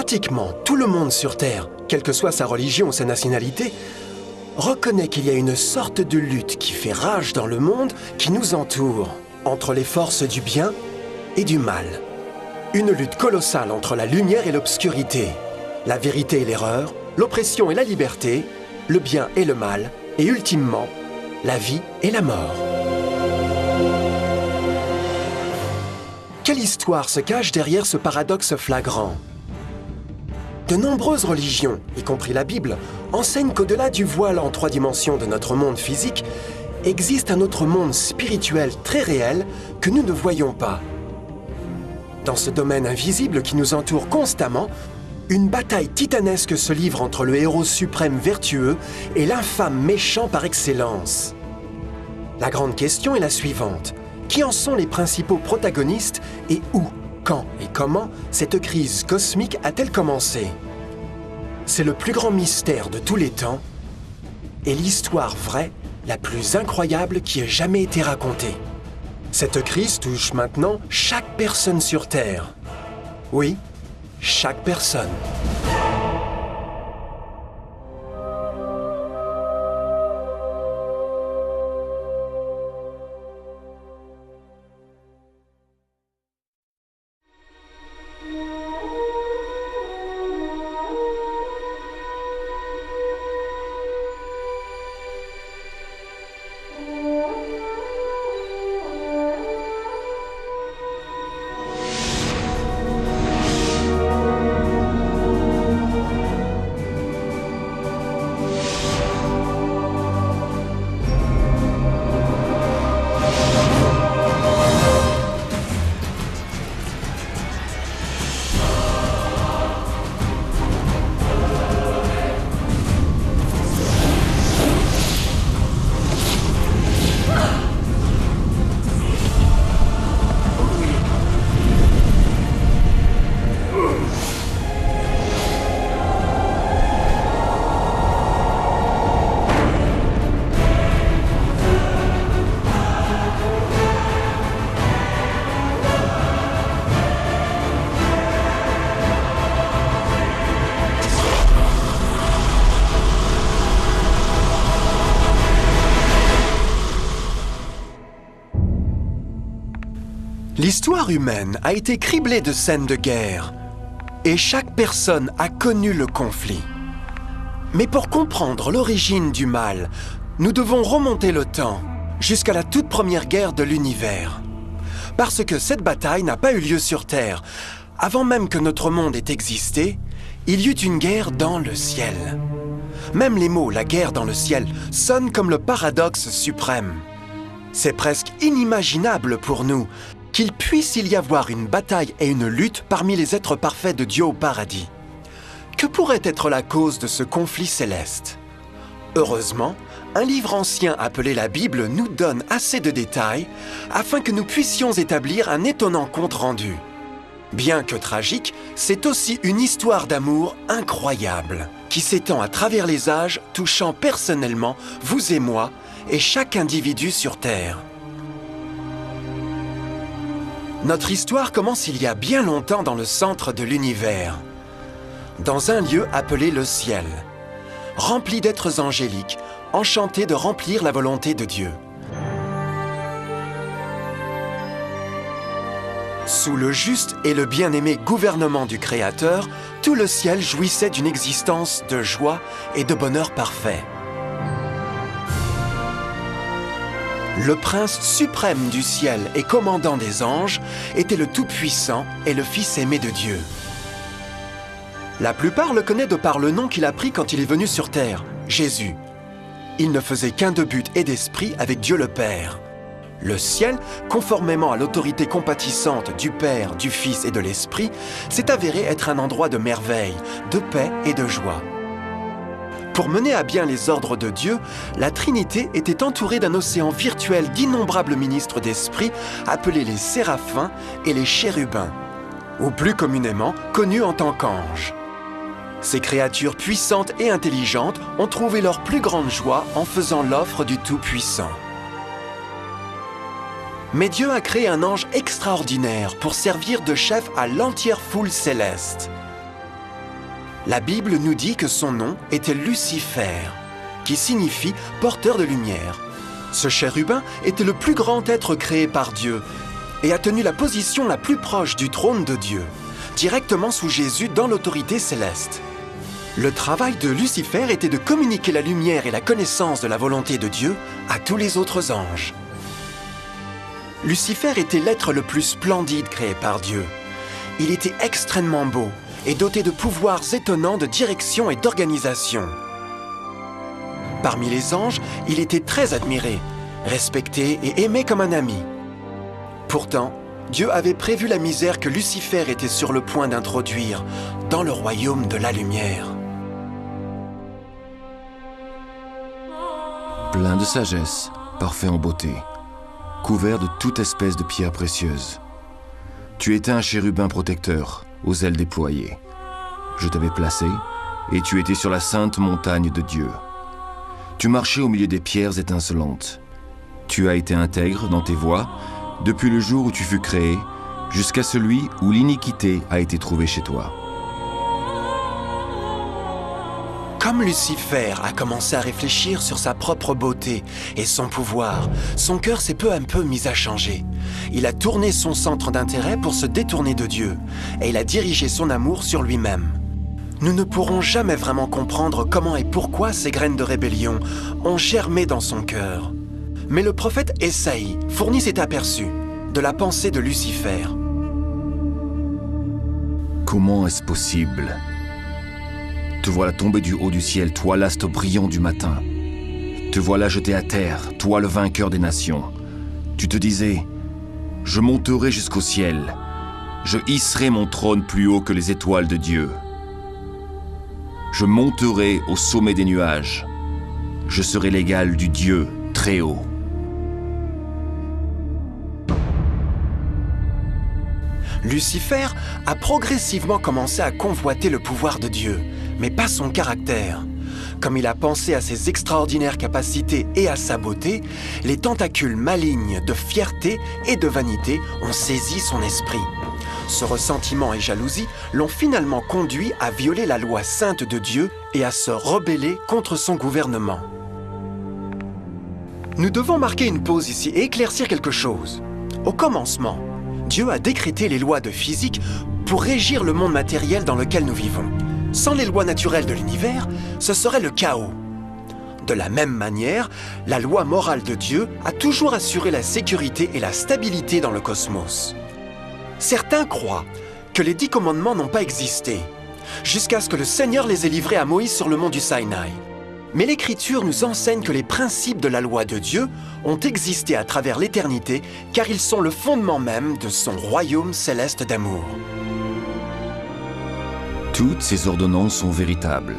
Pratiquement tout le monde sur Terre, quelle que soit sa religion ou sa nationalité, reconnaît qu'il y a une sorte de lutte qui fait rage dans le monde qui nous entoure, entre les forces du bien et du mal. Une lutte colossale entre la lumière et l'obscurité, la vérité et l'erreur, l'oppression et la liberté, le bien et le mal, et ultimement, la vie et la mort. Quelle histoire se cache derrière ce paradoxe flagrant? De nombreuses religions, y compris la Bible, enseignent qu'au-delà du voile en 3 dimensions de notre monde physique, existe un autre monde spirituel très réel que nous ne voyons pas. Dans ce domaine invisible qui nous entoure constamment, une bataille titanesque se livre entre le héros suprême vertueux et l'infâme méchant par excellence. La grande question est la suivante. Qui en sont les principaux protagonistes et où, quand et comment cette crise cosmique a-t-elle commencé? C'est le plus grand mystère de tous les temps et l'histoire vraie la plus incroyable qui ait jamais été racontée. Cette crise touche maintenant chaque personne sur Terre. Oui, chaque personne. L'histoire humaine a été criblée de scènes de guerre, et chaque personne a connu le conflit. Mais pour comprendre l'origine du mal, nous devons remonter le temps, jusqu'à la toute première guerre de l'univers. Parce que cette bataille n'a pas eu lieu sur Terre. Avant même que notre monde ait existé, il y eut une guerre dans le ciel. Même les mots « la guerre dans le ciel » sonnent comme le paradoxe suprême. C'est presque inimaginable pour nous qu'il puisse y avoir une bataille et une lutte parmi les êtres parfaits de Dieu au paradis. Que pourrait être la cause de ce conflit céleste? Heureusement, un livre ancien appelé la Bible nous donne assez de détails afin que nous puissions établir un étonnant compte-rendu. Bien que tragique, c'est aussi une histoire d'amour incroyable qui s'étend à travers les âges, touchant personnellement vous et moi et chaque individu sur Terre. Notre histoire commence il y a bien longtemps dans le centre de l'univers, dans un lieu appelé le ciel, rempli d'êtres angéliques, enchantés de remplir la volonté de Dieu. Sous le juste et le bien-aimé gouvernement du Créateur, tout le ciel jouissait d'une existence de joie et de bonheur parfait. Le prince suprême du ciel et commandant des anges était le Tout-Puissant et le Fils aimé de Dieu. La plupart le connaissent de par le nom qu'il a pris quand il est venu sur terre, Jésus. Il ne faisait qu'un de but et d'esprit avec Dieu le Père. Le ciel, conformément à l'autorité compatissante du Père, du Fils et de l'Esprit, s'est avéré être un endroit de merveille, de paix et de joie. Pour mener à bien les ordres de Dieu, la Trinité était entourée d'un océan virtuel d'innombrables ministres d'esprit appelés les séraphins et les chérubins, ou plus communément connus en tant qu'anges. Ces créatures puissantes et intelligentes ont trouvé leur plus grande joie en faisant l'offre du Tout-Puissant. Mais Dieu a créé un ange extraordinaire pour servir de chef à l'entière foule céleste. La Bible nous dit que son nom était Lucifer, qui signifie porteur de lumière. Ce chérubin était le plus grand être créé par Dieu et a tenu la position la plus proche du trône de Dieu, directement sous Jésus dans l'autorité céleste. Le travail de Lucifer était de communiquer la lumière et la connaissance de la volonté de Dieu à tous les autres anges. Lucifer était l'être le plus splendide créé par Dieu. Il était extrêmement beau et doté de pouvoirs étonnants de direction et d'organisation. Parmi les anges, il était très admiré, respecté et aimé comme un ami. Pourtant, Dieu avait prévu la misère que Lucifer était sur le point d'introduire dans le royaume de la lumière. Plein de sagesse, parfait en beauté, couvert de toute espèce de pierres précieuses. Tu étais un chérubin protecteur, aux ailes déployées. Je t'avais placé, et tu étais sur la sainte montagne de Dieu. Tu marchais au milieu des pierres étincelantes. Tu as été intègre dans tes voies, depuis le jour où tu fus créé, jusqu'à celui où l'iniquité a été trouvée chez toi. Comme Lucifer a commencé à réfléchir sur sa propre beauté et son pouvoir, son cœur s'est peu à peu mis à changer. Il a tourné son centre d'intérêt pour se détourner de Dieu et il a dirigé son amour sur lui-même. Nous ne pourrons jamais vraiment comprendre comment et pourquoi ces graines de rébellion ont germé dans son cœur. Mais le prophète Ésaïe fournit cet aperçu de la pensée de Lucifer. Comment est-ce possible ? Te voilà tombé du haut du ciel, toi l'astre brillant du matin. Te voilà jeté à terre, toi le vainqueur des nations. Tu te disais, je monterai jusqu'au ciel, je hisserai mon trône plus haut que les étoiles de Dieu. Je monterai au sommet des nuages, je serai l'égal du Dieu très haut. Lucifer a progressivement commencé à convoiter le pouvoir de Dieu, mais pas son caractère. Comme il a pensé à ses extraordinaires capacités et à sa beauté, les tentacules malignes de fierté et de vanité ont saisi son esprit. Ce ressentiment et jalousie l'ont finalement conduit à violer la loi sainte de Dieu et à se rebeller contre son gouvernement. Nous devons marquer une pause ici et éclaircir quelque chose. Au commencement, Dieu a décrété les lois de physique pour régir le monde matériel dans lequel nous vivons. Sans les lois naturelles de l'univers, ce serait le chaos. De la même manière, la loi morale de Dieu a toujours assuré la sécurité et la stabilité dans le cosmos. Certains croient que les 10 commandements n'ont pas existé, jusqu'à ce que le Seigneur les ait livrés à Moïse sur le mont du Sinaï. Mais l'Écriture nous enseigne que les principes de la loi de Dieu ont existé à travers l'éternité, car ils sont le fondement même de son royaume céleste d'amour. Toutes ces ordonnances sont véritables,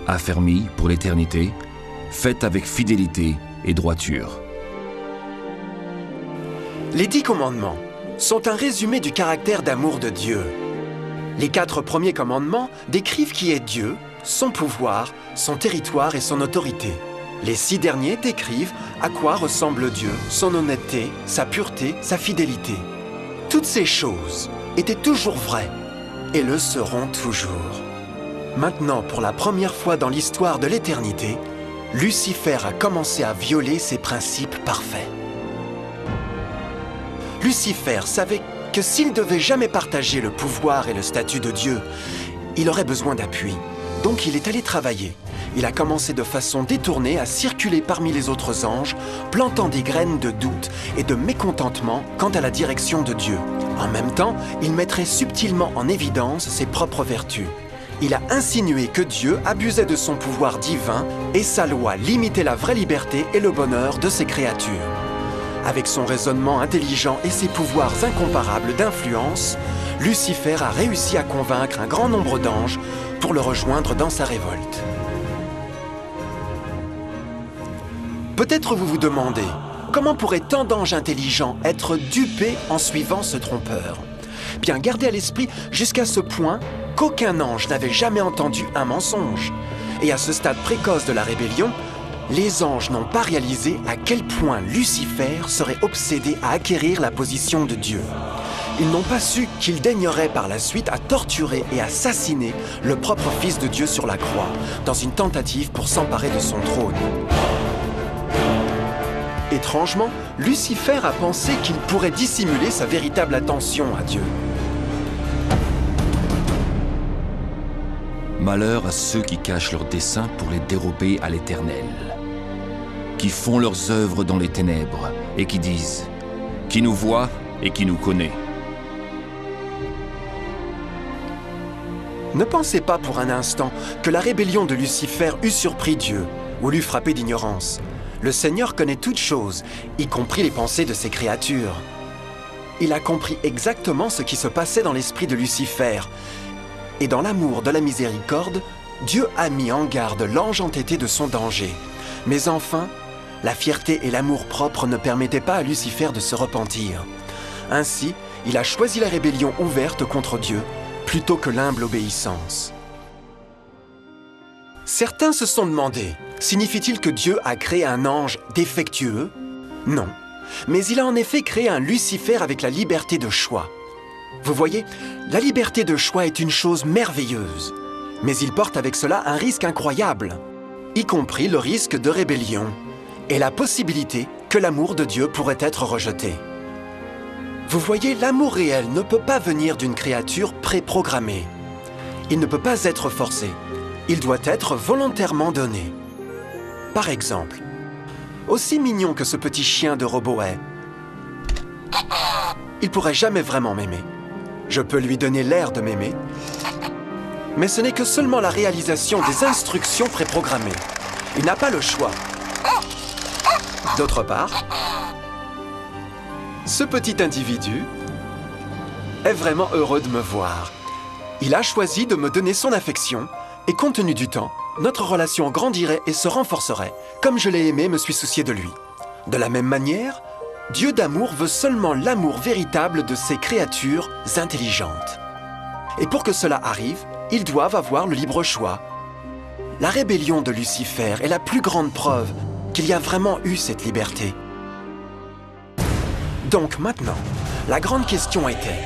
affermies pour l'éternité, faites avec fidélité et droiture. Les 10 commandements sont un résumé du caractère d'amour de Dieu. Les 4 premiers commandements décrivent qui est Dieu, son pouvoir, son territoire et son autorité. Les 6 derniers décrivent à quoi ressemble Dieu, son honnêteté, sa pureté, sa fidélité. Toutes ces choses étaient toujours vraies et le seront toujours. Maintenant, pour la première fois dans l'histoire de l'éternité, Lucifer a commencé à violer ces principes parfaits. Lucifer savait que s'il devait jamais partager le pouvoir et le statut de Dieu, il aurait besoin d'appui. Donc il est allé travailler. Il a commencé de façon détournée à circuler parmi les autres anges, plantant des graines de doute et de mécontentement quant à la direction de Dieu. En même temps, il mettrait subtilement en évidence ses propres vertus. Il a insinué que Dieu abusait de son pouvoir divin et sa loi limitait la vraie liberté et le bonheur de ses créatures. Avec son raisonnement intelligent et ses pouvoirs incomparables d'influence, Lucifer a réussi à convaincre un grand nombre d'anges pour le rejoindre dans sa révolte. Peut-être vous vous demandez, comment pourrait tant d'anges intelligents être dupés en suivant ce trompeur ? Bien, gardez à l'esprit jusqu'à ce point qu'aucun ange n'avait jamais entendu un mensonge. Et à ce stade précoce de la rébellion, les anges n'ont pas réalisé à quel point Lucifer serait obsédé à acquérir la position de Dieu. ils n'ont pas su qu'il daignerait par la suite à torturer et assassiner le propre Fils de Dieu sur la croix, dans une tentative pour s'emparer de son trône. Étrangement, Lucifer a pensé qu'il pourrait dissimuler sa véritable attention à Dieu. Malheur à ceux qui cachent leurs desseins pour les dérober à l'Éternel, qui font leurs œuvres dans les ténèbres et qui disent « Qui nous voit et qui nous connaît ?» Ne pensez pas pour un instant que la rébellion de Lucifer eût surpris Dieu ou l'eût frappé d'ignorance. Le Seigneur connaît toutes choses, y compris les pensées de ses créatures. Il a compris exactement ce qui se passait dans l'esprit de Lucifer. Et dans l'amour de la miséricorde, Dieu a mis en garde l'ange entêté de son danger. Mais enfin, la fierté et l'amour-propre ne permettaient pas à Lucifer de se repentir. Ainsi, il a choisi la rébellion ouverte contre Dieu, plutôt que l'humble obéissance. Certains se sont demandé, signifie-t-il que Dieu a créé un ange défectueux? Non, mais il a en effet créé un Lucifer avec la liberté de choix. Vous voyez, la liberté de choix est une chose merveilleuse, mais il porte avec cela un risque incroyable, y compris le risque de rébellion et la possibilité que l'amour de Dieu pourrait être rejeté. Vous voyez, l'amour réel ne peut pas venir d'une créature préprogrammée. Il ne peut pas être forcé. Il doit être volontairement donné. Par exemple, aussi mignon que ce petit chien de robot est, il pourrait jamais vraiment m'aimer. Je peux lui donner l'air de m'aimer, mais ce n'est que seulement la réalisation des instructions préprogrammées. Il n'a pas le choix. D'autre part, ce petit individu est vraiment heureux de me voir. Il a choisi de me donner son affection et compte tenu du temps, notre relation grandirait et se renforcerait. Comme je l'ai aimé, me suis soucié de lui. De la même manière, Dieu d'amour veut seulement l'amour véritable de ses créatures intelligentes. Et pour que cela arrive, ils doivent avoir le libre choix. La rébellion de Lucifer est la plus grande preuve qu'il y a vraiment eu cette liberté. Donc maintenant, la grande question était,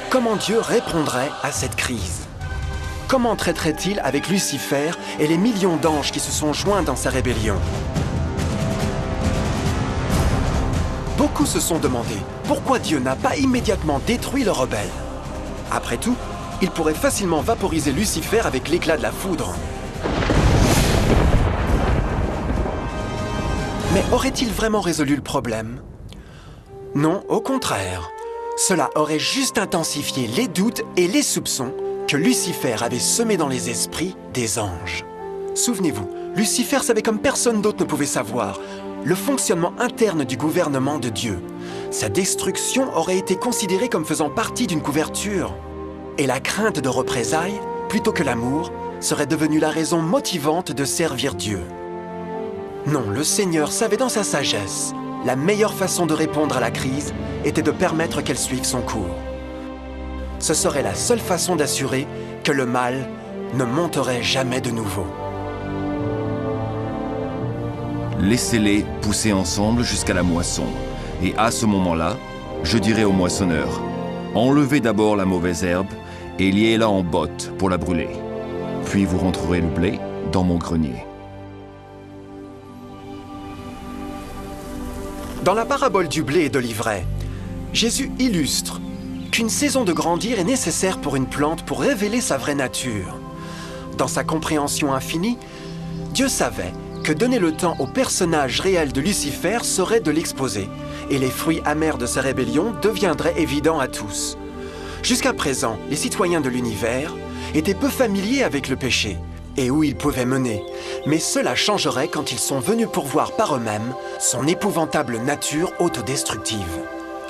comment Dieu répondrait à cette crise? Comment traiterait-il avec Lucifer et les millions d'anges qui se sont joints dans sa rébellion? Beaucoup se sont demandé pourquoi Dieu n'a pas immédiatement détruit le rebelle. Après tout, il pourrait facilement vaporiser Lucifer avec l'éclat de la foudre. Mais aurait-il vraiment résolu le problème? Non, au contraire. Cela aurait juste intensifié les doutes et les soupçons que Lucifer avait semés dans les esprits des anges. Souvenez-vous, Lucifer savait comme personne d'autre ne pouvait savoir le fonctionnement interne du gouvernement de Dieu. Sa destruction aurait été considérée comme faisant partie d'une couverture. Et la crainte de représailles, plutôt que l'amour, serait devenue la raison motivante de servir Dieu. Non, le Seigneur savait dans sa sagesse la meilleure façon de répondre à la crise était de permettre qu'elle suive son cours. Ce serait la seule façon d'assurer que le mal ne monterait jamais de nouveau. Laissez-les pousser ensemble jusqu'à la moisson. Et à ce moment-là, je dirai au moissonneur, enlevez d'abord la mauvaise herbe et liez-la en botte pour la brûler. Puis vous rentrerez le blé dans mon grenier. Dans la parabole du blé et de l'ivraie, Jésus illustre qu'une saison de grandir est nécessaire pour une plante pour révéler sa vraie nature. Dans sa compréhension infinie, Dieu savait que donner le temps au personnage réel de Lucifer serait de l'exposer, et les fruits amers de sa rébellion deviendraient évidents à tous. Jusqu'à présent, les citoyens de l'univers étaient peu familiers avec le péché et où il pouvait mener, mais cela changerait quand ils sont venus pour voir par eux-mêmes son épouvantable nature autodestructive.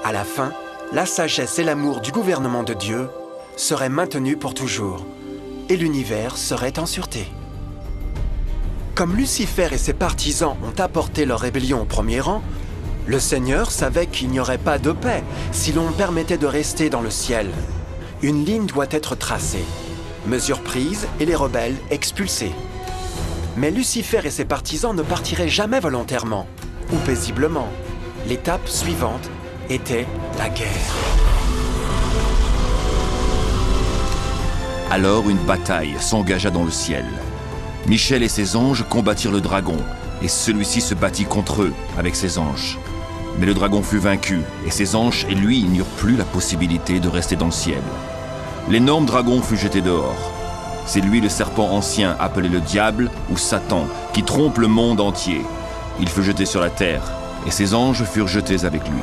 À la fin, la sagesse et l'amour du gouvernement de Dieu seraient maintenus pour toujours, et l'univers serait en sûreté. Comme Lucifer et ses partisans ont apporté leur rébellion au premier rang, le Seigneur savait qu'il n'y aurait pas de paix si l'on permettait de rester dans le ciel. Une ligne doit être tracée, mesure prise et les rebelles expulsés. Mais Lucifer et ses partisans ne partiraient jamais volontairement ou paisiblement. L'étape suivante était la guerre. Alors une bataille s'engagea dans le ciel. Michel et ses anges combattirent le dragon, et celui-ci se battit contre eux avec ses anges. Mais le dragon fut vaincu, et ses anges et lui n'eurent plus la possibilité de rester dans le ciel. L'énorme dragon fut jeté dehors. C'est lui le serpent ancien, appelé le diable ou Satan, qui trompe le monde entier. Il fut jeté sur la terre, et ses anges furent jetés avec lui.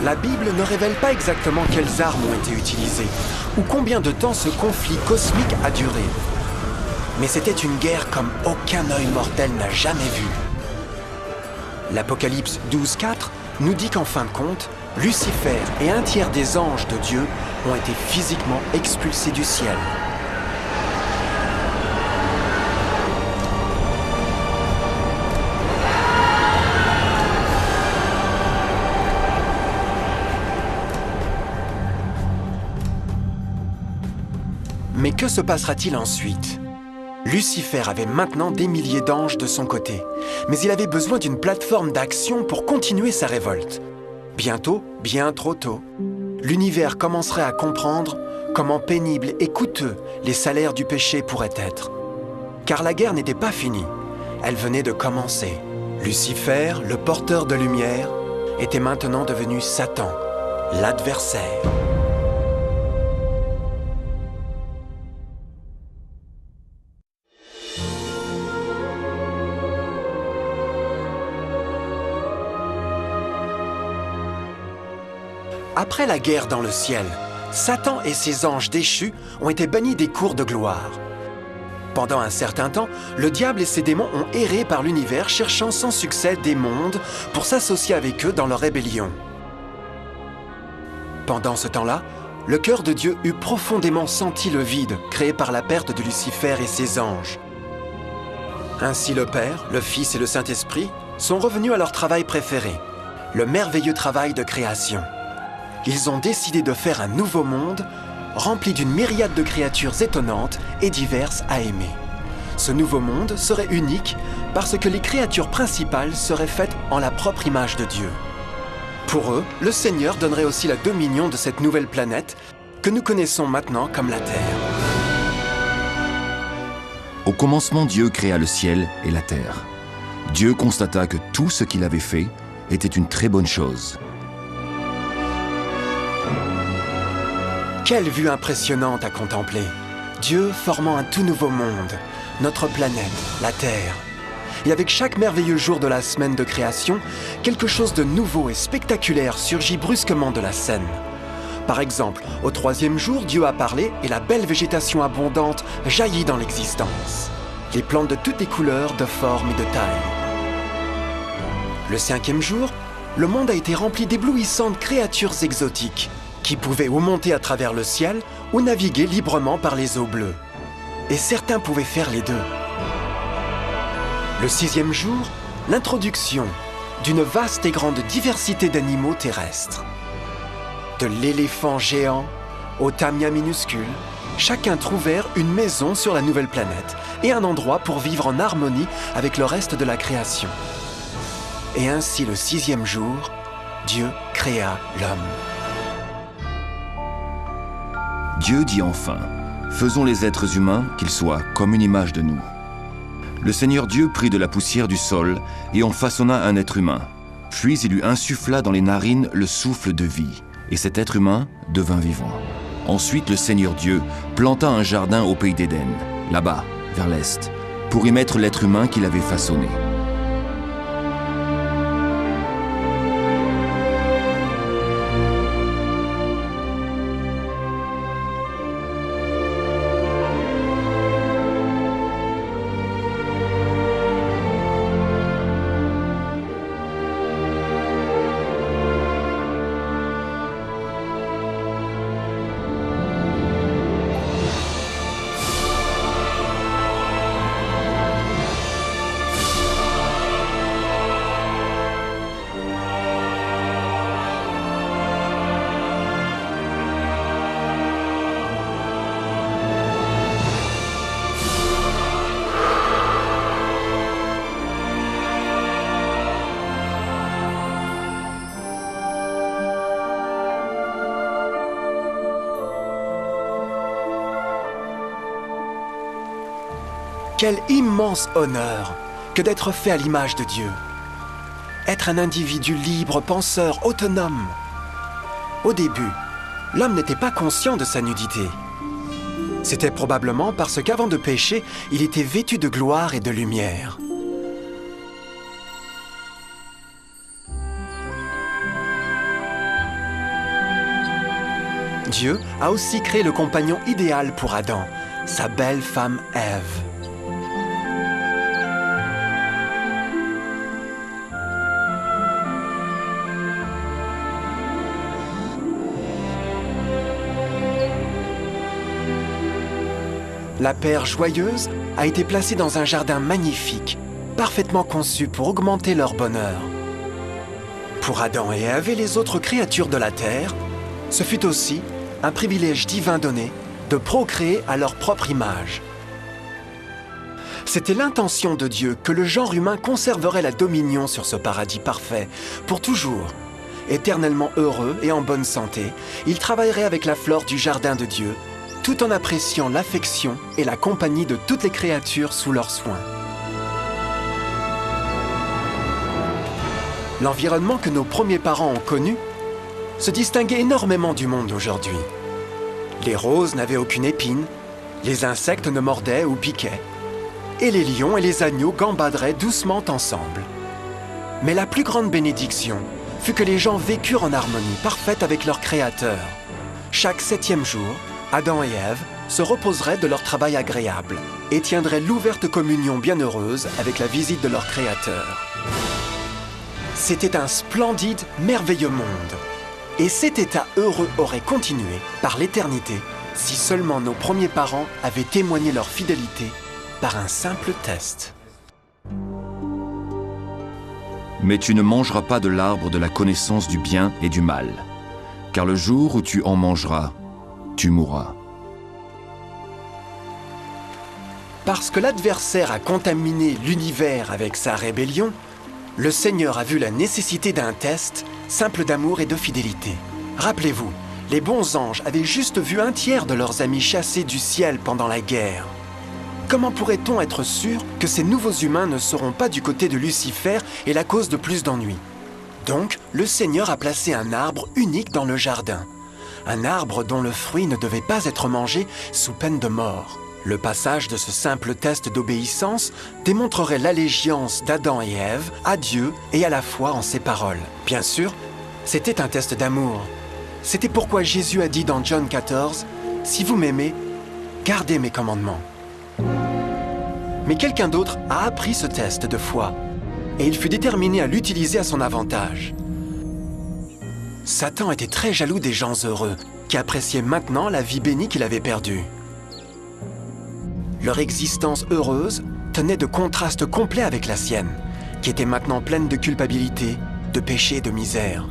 La Bible ne révèle pas exactement quelles armes ont été utilisées, ou combien de temps ce conflit cosmique a duré. Mais c'était une guerre comme aucun œil mortel n'a jamais vue. L'Apocalypse 12:4 nous dit qu'en fin de compte, Lucifer et un tiers des anges de Dieu ont été physiquement expulsés du ciel. Mais que se passera-t-il ensuite ? Lucifer avait maintenant des milliers d'anges de son côté, mais il avait besoin d'une plateforme d'action pour continuer sa révolte. Bientôt, bien trop tôt, l'univers commencerait à comprendre comment pénibles et coûteux les salaires du péché pourraient être. Car la guerre n'était pas finie, elle venait de commencer. Lucifer, le porteur de lumière, était maintenant devenu Satan, l'adversaire. Après la guerre dans le ciel, Satan et ses anges déchus ont été bannis des cours de gloire. Pendant un certain temps, le diable et ses démons ont erré par l'univers cherchant sans succès des mondes pour s'associer avec eux dans leur rébellion. Pendant ce temps-là, le cœur de Dieu eut profondément senti le vide créé par la perte de Lucifer et ses anges. Ainsi le Père, le Fils et le Saint-Esprit sont revenus à leur travail préféré, le merveilleux travail de création. Ils ont décidé de faire un nouveau monde rempli d'une myriade de créatures étonnantes et diverses à aimer. Ce nouveau monde serait unique parce que les créatures principales seraient faites en la propre image de Dieu. Pour eux, le Seigneur donnerait aussi la dominion de cette nouvelle planète que nous connaissons maintenant comme la Terre. Au commencement, Dieu créa le ciel et la terre. Dieu constata que tout ce qu'il avait fait était une très bonne chose. Quelle vue impressionnante à contempler! Dieu formant un tout nouveau monde, notre planète, la Terre. Et avec chaque merveilleux jour de la semaine de création, quelque chose de nouveau et spectaculaire surgit brusquement de la scène. Par exemple, au 3e jour, Dieu a parlé et la belle végétation abondante jaillit dans l'existence. Les plantes de toutes les couleurs, de formes et de tailles. Le 5e jour, le monde a été rempli d'éblouissantes créatures exotiques qui pouvaient ou monter à travers le ciel ou naviguer librement par les eaux bleues. Et certains pouvaient faire les deux. Le 6e jour, l'introduction d'une vaste et grande diversité d'animaux terrestres. De l'éléphant géant au tamia minuscule, chacun trouvèrent une maison sur la nouvelle planète et un endroit pour vivre en harmonie avec le reste de la création. Et ainsi, le 6e jour, Dieu créa l'homme. Dieu dit enfin, « Faisons les êtres humains qu'ils soient comme une image de nous. » Le Seigneur Dieu prit de la poussière du sol et en façonna un être humain. Puis il lui insuffla dans les narines le souffle de vie, et cet être humain devint vivant. Ensuite le Seigneur Dieu planta un jardin au pays d'Éden, là-bas, vers l'est, pour y mettre l'être humain qu'il avait façonné. Quel immense honneur que d'être fait à l'image de Dieu. Être un individu libre, penseur, autonome. Au début, l'homme n'était pas conscient de sa nudité. C'était probablement parce qu'avant de pécher, il était vêtu de gloire et de lumière. Dieu a aussi créé le compagnon idéal pour Adam, sa belle femme Ève. La paire joyeuse a été placée dans un jardin magnifique, parfaitement conçu pour augmenter leur bonheur. Pour Adam et Ève et les autres créatures de la terre, ce fut aussi un privilège divin donné de procréer à leur propre image. C'était l'intention de Dieu que le genre humain conserverait la dominion sur ce paradis parfait, pour toujours. Éternellement heureux et en bonne santé, il travaillerait avec la flore du jardin de Dieu, tout en appréciant l'affection et la compagnie de toutes les créatures sous leurs soins. L'environnement que nos premiers parents ont connu se distinguait énormément du monde d'aujourd'hui. Les roses n'avaient aucune épine, les insectes ne mordaient ou piquaient, et les lions et les agneaux gambaderaient doucement ensemble. Mais la plus grande bénédiction fut que les gens vécurent en harmonie parfaite avec leur Créateur. Chaque 7e jour, Adam et Ève se reposeraient de leur travail agréable et tiendraient l'ouverte communion bienheureuse avec la visite de leur Créateur. C'était un splendide, merveilleux monde. Et cet état heureux aurait continué par l'éternité si seulement nos premiers parents avaient témoigné leur fidélité par un simple test. Mais tu ne mangeras pas de l'arbre de la connaissance du bien et du mal, car le jour où tu en mangeras, tu mourras. Parce que l'adversaire a contaminé l'univers avec sa rébellion, le Seigneur a vu la nécessité d'un test simple d'amour et de fidélité. Rappelez-vous, les bons anges avaient juste vu un tiers de leurs amis chassés du ciel pendant la guerre. Comment pourrait-on être sûr que ces nouveaux humains ne seront pas du côté de Lucifer et la cause de plus d'ennuis? Donc, le Seigneur a placé un arbre unique dans le jardin. Un arbre dont le fruit ne devait pas être mangé sous peine de mort. Le passage de ce simple test d'obéissance démontrerait l'allégeance d'Adam et Ève à Dieu et à la foi en ses paroles. Bien sûr, c'était un test d'amour. C'était pourquoi Jésus a dit dans Jean 14, « Si vous m'aimez, gardez mes commandements. » Mais quelqu'un d'autre a appris ce test de foi et il fut déterminé à l'utiliser à son avantage. Satan était très jaloux des gens heureux qui appréciaient maintenant la vie bénie qu'il avait perdue. Leur existence heureuse tenait de contraste complet avec la sienne, qui était maintenant pleine de culpabilité, de péché et de misère.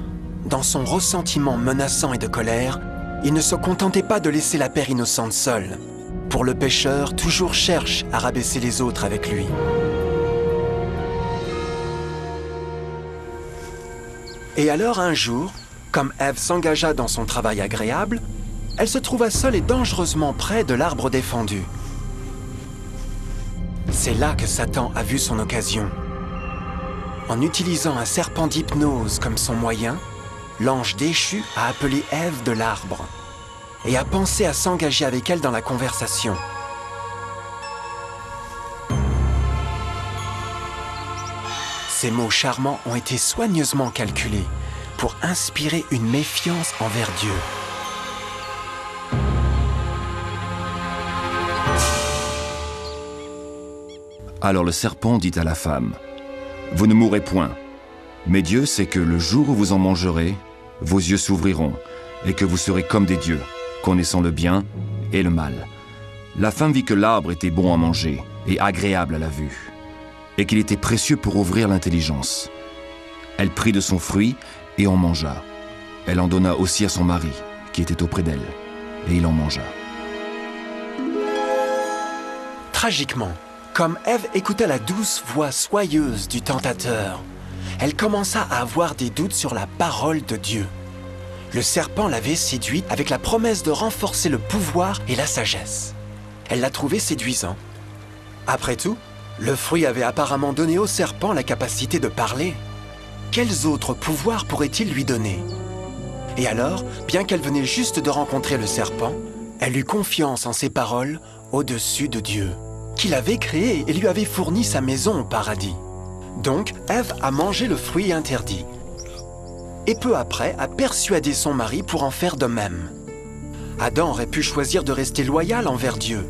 Dans son ressentiment menaçant et de colère, il ne se contentait pas de laisser la paire innocente seule. Pour le pécheur, toujours cherche à rabaisser les autres avec lui. Et alors un jour, comme Ève s'engagea dans son travail agréable, elle se trouva seule et dangereusement près de l'arbre défendu. C'est là que Satan a vu son occasion. En utilisant un serpent d'hypnose comme son moyen, l'ange déchu a appelé Ève de l'arbre et a pensé à s'engager avec elle dans la conversation. Ces mots charmants ont été soigneusement calculés pour inspirer une méfiance envers Dieu. Alors le serpent dit à la femme, « Vous ne mourrez point, mais Dieu sait que le jour où vous en mangerez, vos yeux s'ouvriront, et que vous serez comme des dieux, connaissant le bien et le mal. » La femme vit que l'arbre était bon à manger et agréable à la vue, et qu'il était précieux pour ouvrir l'intelligence. Elle prit de son fruit et en mangea. Elle en donna aussi à son mari, qui était auprès d'elle, et il en mangea. Tragiquement, comme Ève écouta la douce voix soyeuse du tentateur, elle commença à avoir des doutes sur la parole de Dieu. Le serpent l'avait séduite avec la promesse de renforcer le pouvoir et la sagesse. Elle l'a trouvé séduisant. Après tout, le fruit avait apparemment donné au serpent la capacité de parler. Quels autres pouvoirs pourrait-il lui donner? Et alors, bien qu'elle venait juste de rencontrer le serpent, elle eut confiance en ses paroles au-dessus de Dieu, qui l'avait créé et lui avait fourni sa maison au paradis. Donc, Ève a mangé le fruit interdit. Et peu après, a persuadé son mari pour en faire de même. Adam aurait pu choisir de rester loyal envers Dieu,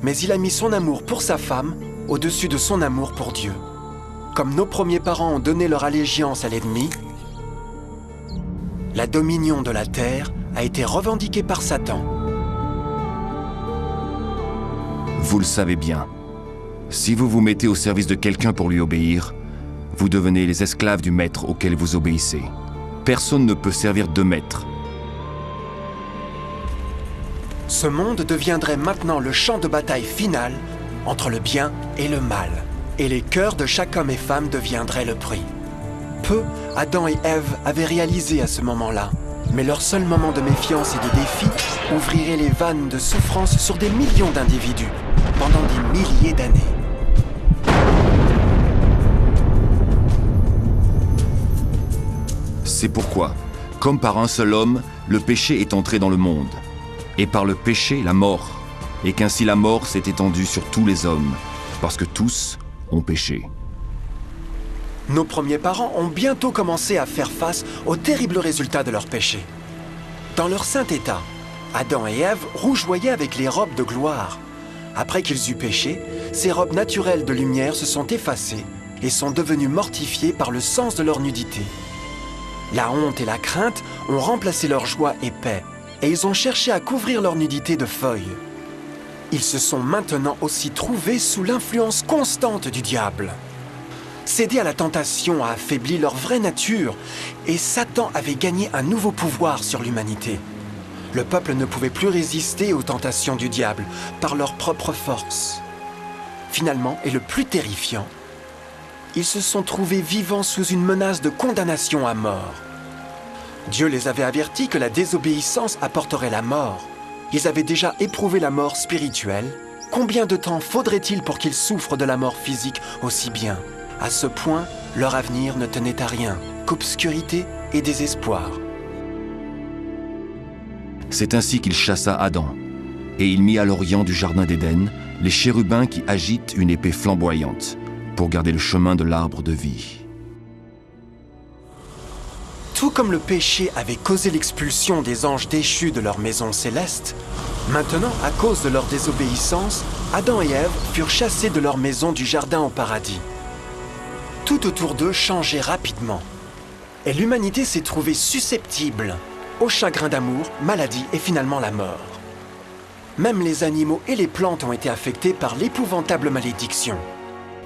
mais il a mis son amour pour sa femme au-dessus de son amour pour Dieu. Comme nos premiers parents ont donné leur allégeance à l'ennemi, la dominion de la terre a été revendiquée par Satan. Vous le savez bien. Si vous vous mettez au service de quelqu'un pour lui obéir, vous devenez les esclaves du maître auquel vous obéissez. Personne ne peut servir deux maîtres. Ce monde deviendrait maintenant le champ de bataille final entre le bien et le mal. Et les cœurs de chaque homme et femme deviendraient le prix. Peu, Adam et Ève avaient réalisé à ce moment-là, mais leur seul moment de méfiance et de défi ouvrirait les vannes de souffrance sur des millions d'individus pendant des milliers d'années. C'est pourquoi, comme par un seul homme, le péché est entré dans le monde. Et par le péché, la mort. Et qu'ainsi la mort s'est étendue sur tous les hommes, parce que tous ont péché. Nos premiers parents ont bientôt commencé à faire face aux terribles résultats de leur péché. Dans leur saint état, Adam et Ève rougeoyaient avec les robes de gloire. Après qu'ils eurent péché, ces robes naturelles de lumière se sont effacées et sont devenues mortifiées par le sens de leur nudité. La honte et la crainte ont remplacé leur joie et paix, et ils ont cherché à couvrir leur nudité de feuilles. Ils se sont maintenant aussi trouvés sous l'influence constante du diable. Céder à la tentation a affaibli leur vraie nature, et Satan avait gagné un nouveau pouvoir sur l'humanité. Le peuple ne pouvait plus résister aux tentations du diable par leur propre force. Finalement, et le plus terrifiant, ils se sont trouvés vivant sous une menace de condamnation à mort. Dieu les avait avertis que la désobéissance apporterait la mort. Ils avaient déjà éprouvé la mort spirituelle. Combien de temps faudrait-il pour qu'ils souffrent de la mort physique aussi bien? À ce point, leur avenir ne tenait à rien qu'obscurité et désespoir. C'est ainsi qu'il chassa Adam, et il mit à l'orient du jardin d'Éden les chérubins qui agitent une épée flamboyante pour garder le chemin de l'arbre de vie. Tout comme le péché avait causé l'expulsion des anges déchus de leur maison céleste, maintenant, à cause de leur désobéissance, Adam et Ève furent chassés de leur maison du jardin au paradis. Tout autour d'eux changeait rapidement, et l'humanité s'est trouvée susceptible au chagrin d'amour, maladie et finalement la mort. Même les animaux et les plantes ont été affectés par l'épouvantable malédiction.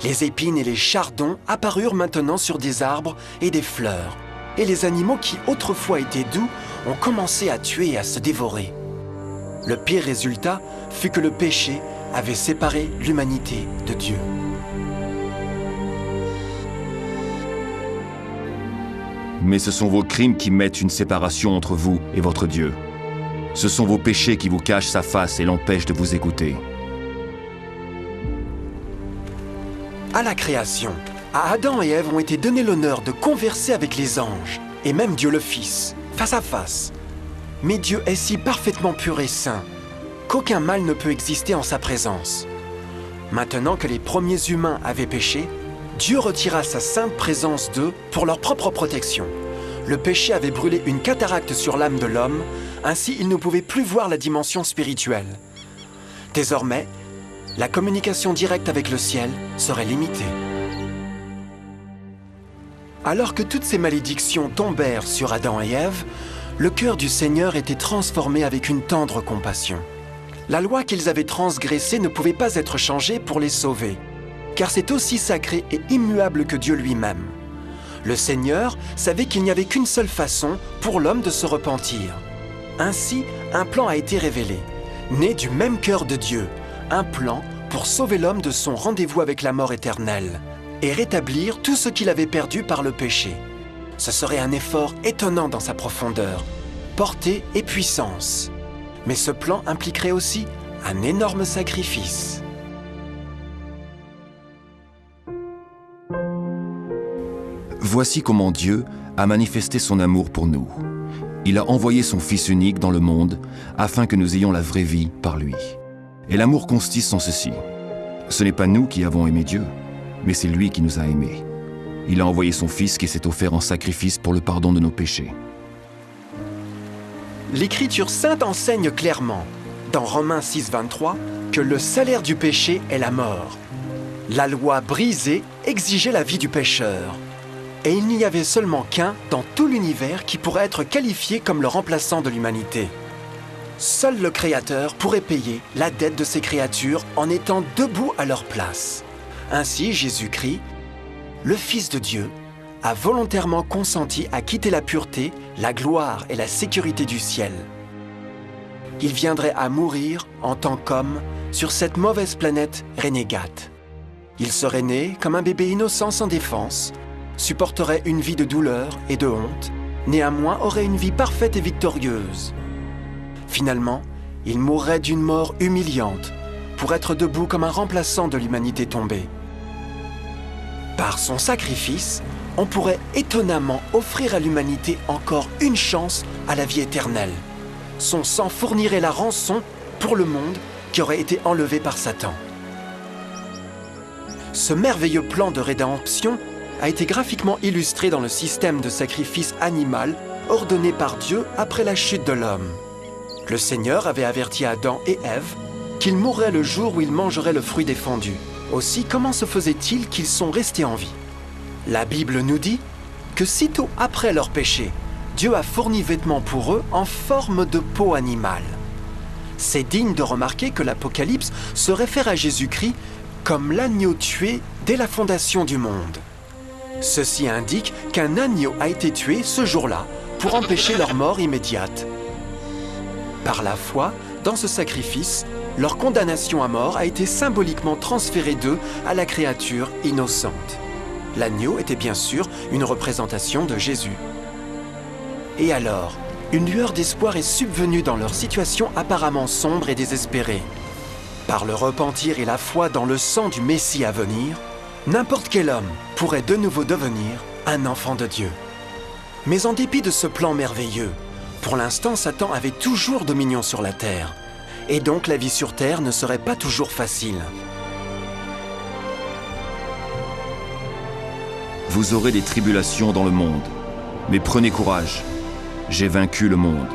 Les épines et les chardons apparurent maintenant sur des arbres et des fleurs, et les animaux qui autrefois étaient doux ont commencé à tuer et à se dévorer. Le pire résultat fut que le péché avait séparé l'humanité de Dieu. Mais ce sont vos crimes qui mettent une séparation entre vous et votre Dieu. Ce sont vos péchés qui vous cachent sa face et l'empêchent de vous écouter. À la création, à Adam et Ève ont été donnés l'honneur de converser avec les anges, et même Dieu le Fils, face à face. Mais Dieu est si parfaitement pur et saint, qu'aucun mal ne peut exister en sa présence. Maintenant que les premiers humains avaient péché, Dieu retira sa sainte présence d'eux pour leur propre protection. Le péché avait brûlé une cataracte sur l'âme de l'homme, ainsi il ne pouvait plus voir la dimension spirituelle. Désormais, la communication directe avec le ciel serait limitée. Alors que toutes ces malédictions tombèrent sur Adam et Ève, le cœur du Seigneur était transformé avec une tendre compassion. La loi qu'ils avaient transgressée ne pouvait pas être changée pour les sauver, car c'est aussi sacré et immuable que Dieu lui-même. Le Seigneur savait qu'il n'y avait qu'une seule façon pour l'homme de se repentir. Ainsi, un plan a été révélé, né du même cœur de Dieu, un plan pour sauver l'homme de son rendez-vous avec la mort éternelle et rétablir tout ce qu'il avait perdu par le péché. Ce serait un effort étonnant dans sa profondeur, portée et puissance. Mais ce plan impliquerait aussi un énorme sacrifice. voici comment Dieu a manifesté son amour pour nous. Il a envoyé son Fils unique dans le monde afin que nous ayons la vraie vie par lui. Et l'amour consiste en ceci. Ce n'est pas nous qui avons aimé Dieu, mais c'est lui qui nous a aimés. Il a envoyé son Fils qui s'est offert en sacrifice pour le pardon de nos péchés. L'Écriture sainte enseigne clairement, dans Romains 6, 23, que le salaire du péché est la mort. La loi brisée exigeait la vie du pécheur. Et il n'y avait seulement qu'un dans tout l'univers qui pourrait être qualifié comme le remplaçant de l'humanité. Seul le Créateur pourrait payer la dette de ses créatures en étant debout à leur place. Ainsi, Jésus-Christ, le Fils de Dieu, a volontairement consenti à quitter la pureté, la gloire et la sécurité du ciel. Il viendrait à mourir en tant qu'homme sur cette mauvaise planète renégate. Il serait né comme un bébé innocent sans défense, supporterait une vie de douleur et de honte, néanmoins aurait une vie parfaite et victorieuse. Finalement, il mourrait d'une mort humiliante pour être debout comme un remplaçant de l'humanité tombée. Par son sacrifice, on pourrait étonnamment offrir à l'humanité encore une chance à la vie éternelle. Son sang fournirait la rançon pour le monde qui aurait été enlevé par Satan. Ce merveilleux plan de rédemption a été graphiquement illustré dans le système de sacrifice animal ordonné par Dieu après la chute de l'homme. Le Seigneur avait averti Adam et Ève qu'ils mourraient le jour où ils mangeraient le fruit défendu. Aussi, comment se faisait-il qu'ils sont restés en vie? La Bible nous dit que sitôt après leur péché, Dieu a fourni vêtements pour eux en forme de peau animale. C'est digne de remarquer que l'Apocalypse se réfère à Jésus-Christ comme l'agneau tué dès la fondation du monde. Ceci indique qu'un agneau a été tué ce jour-là pour empêcher leur mort immédiate. Par la foi, dans ce sacrifice, leur condamnation à mort a été symboliquement transférée d'eux à la créature innocente. L'agneau était bien sûr une représentation de Jésus. Et alors, une lueur d'espoir est subvenue dans leur situation apparemment sombre et désespérée. Par le repentir et la foi dans le sang du Messie à venir, n'importe quel homme pourrait de nouveau devenir un enfant de Dieu. Mais en dépit de ce plan merveilleux, pour l'instant, Satan avait toujours dominion sur la terre. Et donc la vie sur terre ne serait pas toujours facile. Vous aurez des tribulations dans le monde, mais prenez courage, j'ai vaincu le monde.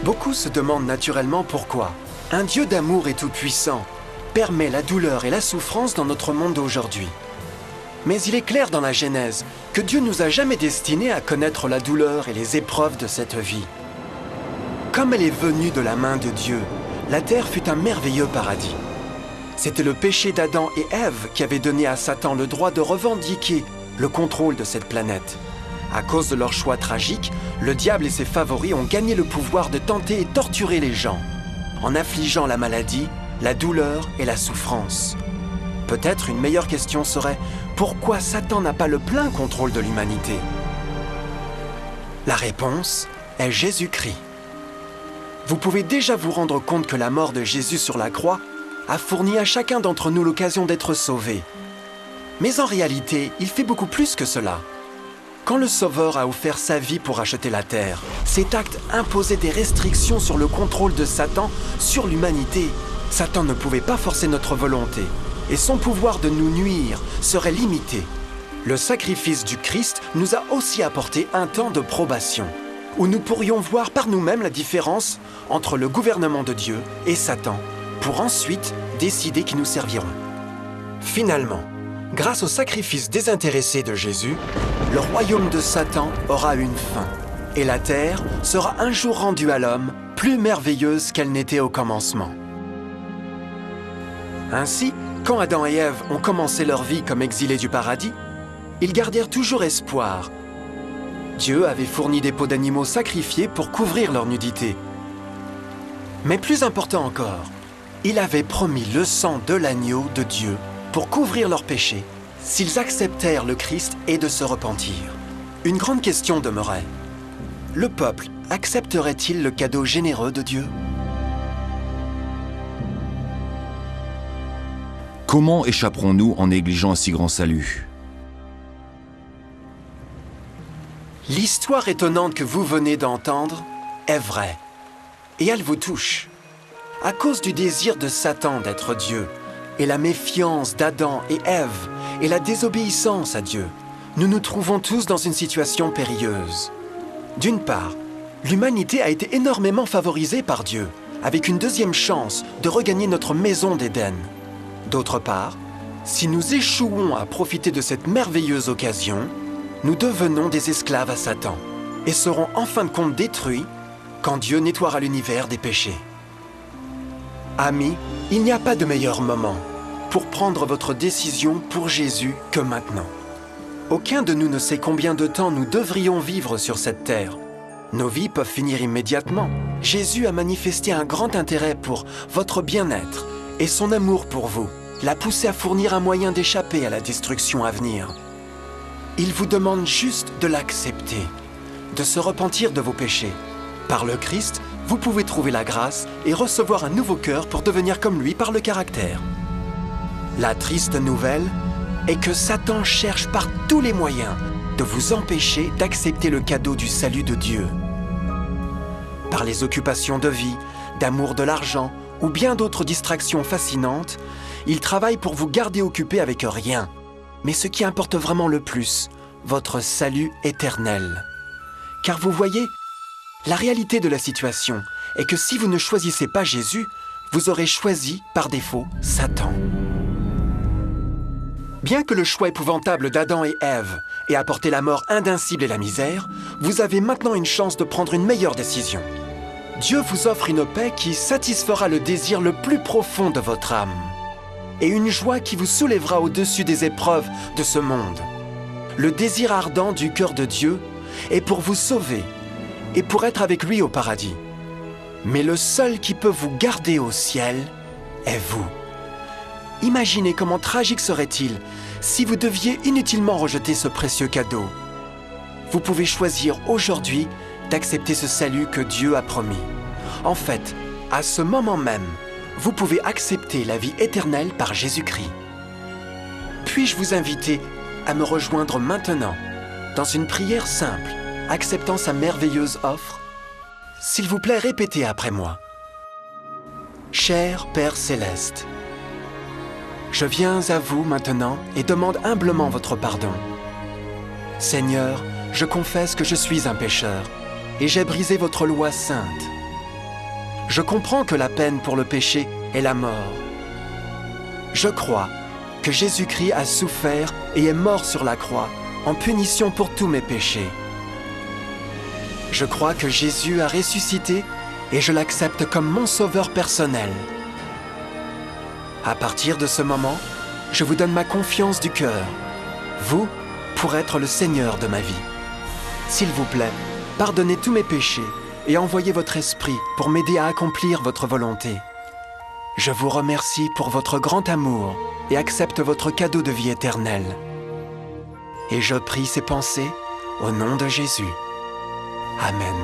Beaucoup se demandent naturellement pourquoi un Dieu d'amour et tout-puissant permet la douleur et la souffrance dans notre monde d'aujourd'hui. Mais il est clair dans la Genèse que Dieu nous a jamais destinés à connaître la douleur et les épreuves de cette vie. Comme elle est venue de la main de Dieu, la terre fut un merveilleux paradis. C'était le péché d'Adam et Ève qui avait donné à Satan le droit de revendiquer le contrôle de cette planète. À cause de leur choix tragique, le diable et ses favoris ont gagné le pouvoir de tenter et torturer les gens, en affligeant la maladie, la douleur et la souffrance. Peut-être une meilleure question serait pourquoi Satan n'a pas le plein contrôle de l'humanité? La réponse est Jésus-Christ. Vous pouvez déjà vous rendre compte que la mort de Jésus sur la croix a fourni à chacun d'entre nous l'occasion d'être sauvé. Mais en réalité, il fait beaucoup plus que cela. Quand le Sauveur a offert sa vie pour racheter la terre, cet acte imposait des restrictions sur le contrôle de Satan sur l'humanité. Satan ne pouvait pas forcer notre volonté, et son pouvoir de nous nuire serait limité. Le sacrifice du Christ nous a aussi apporté un temps de probation, où nous pourrions voir par nous-mêmes la différence entre le gouvernement de Dieu et Satan, pour ensuite décider qui nous serviront. Finalement, grâce au sacrifice désintéressé de Jésus, le royaume de Satan aura une fin, et la terre sera un jour rendue à l'homme plus merveilleuse qu'elle n'était au commencement. Ainsi, quand Adam et Ève ont commencé leur vie comme exilés du paradis, ils gardèrent toujours espoir. Dieu avait fourni des peaux d'animaux sacrifiés pour couvrir leur nudité. Mais plus important encore, il avait promis le sang de l'agneau de Dieu pour couvrir leurs péchés, s'ils acceptèrent le Christ et de se repentir. Une grande question demeurait. Le peuple accepterait-il le cadeau généreux de Dieu? Comment échapperons-nous en négligeant un si grand salut? L'histoire étonnante que vous venez d'entendre est vraie. Et elle vous touche. À cause du désir de Satan d'être Dieu, et la méfiance d'Adam et Ève, et la désobéissance à Dieu, nous nous trouvons tous dans une situation périlleuse. D'une part, l'humanité a été énormément favorisée par Dieu, avec une deuxième chance de regagner notre maison d'Éden. D'autre part, si nous échouons à profiter de cette merveilleuse occasion, nous devenons des esclaves à Satan et serons en fin de compte détruits quand Dieu nettoiera l'univers des péchés. Amis, il n'y a pas de meilleur moment pour prendre votre décision pour Jésus que maintenant. Aucun de nous ne sait combien de temps nous devrions vivre sur cette terre. Nos vies peuvent finir immédiatement. Jésus a manifesté un grand intérêt pour votre bien-être et son amour pour vous l'a poussé à fournir un moyen d'échapper à la destruction à venir. Il vous demande juste de l'accepter, de se repentir de vos péchés. Par le Christ, vous pouvez trouver la grâce et recevoir un nouveau cœur pour devenir comme lui par le caractère. La triste nouvelle est que Satan cherche par tous les moyens de vous empêcher d'accepter le cadeau du salut de Dieu. Par les occupations de vie, d'amour de l'argent ou bien d'autres distractions fascinantes, il travaille pour vous garder occupé avec rien. Mais ce qui importe vraiment le plus, votre salut éternel. Car vous voyez, la réalité de la situation est que si vous ne choisissez pas Jésus, vous aurez choisi, par défaut, Satan. Bien que le choix épouvantable d'Adam et Ève ait apporté la mort indicible et la misère, vous avez maintenant une chance de prendre une meilleure décision. Dieu vous offre une paix qui satisfera le désir le plus profond de votre âme et une joie qui vous soulèvera au-dessus des épreuves de ce monde. Le désir ardent du cœur de Dieu est pour vous sauver et pour être avec lui au paradis. Mais le seul qui peut vous garder au ciel est vous. Imaginez comment tragique serait-il si vous deviez inutilement rejeter ce précieux cadeau. Vous pouvez choisir aujourd'hui d'accepter ce salut que Dieu a promis. En fait, à ce moment même, vous pouvez accepter la vie éternelle par Jésus-Christ. Puis-je vous inviter à me rejoindre maintenant dans une prière simple, acceptant sa merveilleuse offre? S'il vous plaît, répétez après moi. Cher Père Céleste, je viens à vous maintenant et demande humblement votre pardon. Seigneur, je confesse que je suis un pécheur et j'ai brisé votre loi sainte. Je comprends que la peine pour le péché est la mort. Je crois que Jésus-Christ a souffert et est mort sur la croix en punition pour tous mes péchés. Je crois que Jésus a ressuscité et je l'accepte comme mon sauveur personnel. À partir de ce moment, je vous donne ma confiance du cœur, vous, pour être le Seigneur de ma vie. S'il vous plaît, pardonnez tous mes péchés et envoyez votre esprit pour m'aider à accomplir votre volonté. Je vous remercie pour votre grand amour et accepte votre cadeau de vie éternelle. Et je prie ces pensées au nom de Jésus. Amen.